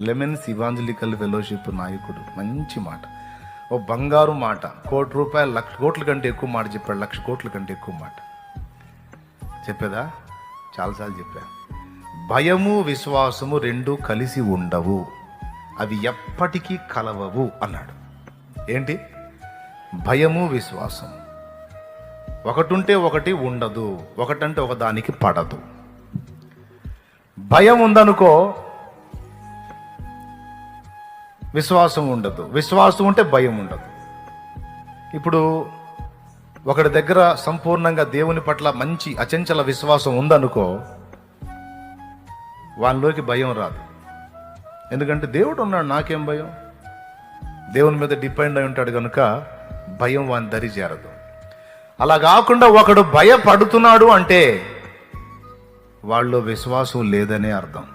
Lemons evangelical fellowship నాయకుడు మంచి మాట, ఓ బంగారు మాట. ₹1,00,00,000 1,00,00,000 కోట్ల కంటే ఎక్కువ మాట చెప్పాడు, 1,00,00,000 కోట్ల కంటే ఎక్కువ మాట చెప్పేదా? చాలాసార్లు చెప్పా. భయము విశ్వాసము రెండు కలిసి ఉండవు, అవి ఎప్పటికీ కలవవు అన్నాడు. ఏంటి? భయము విశ్వాసం ఒకటుంటే ఒకటి ఉండదు, ఒకటంటే ఒకదానికి పడదు. భయం ఉందనుకో విశ్వాసం ఉండదు, విశ్వాసం ఉంటే భయం ఉండదు. ఇప్పుడు ఒకడి దగ్గర సంపూర్ణంగా దేవుని పట్ల మంచి అచంచల విశ్వాసం ఉందనుకో, వాళ్ళలోకి భయం రాదు. ఎందుకంటే దేవుడు ఉన్నాడు, నాకేం భయం? దేవుని మీద డిపెండ్ అయి ఉంటాడు కనుక భయం వాని దరి చేరదు. అలా కాకుండా ఒకడు భయపడుతున్నాడు అంటే వాళ్ళలో విశ్వాసం లేదనే అర్థం.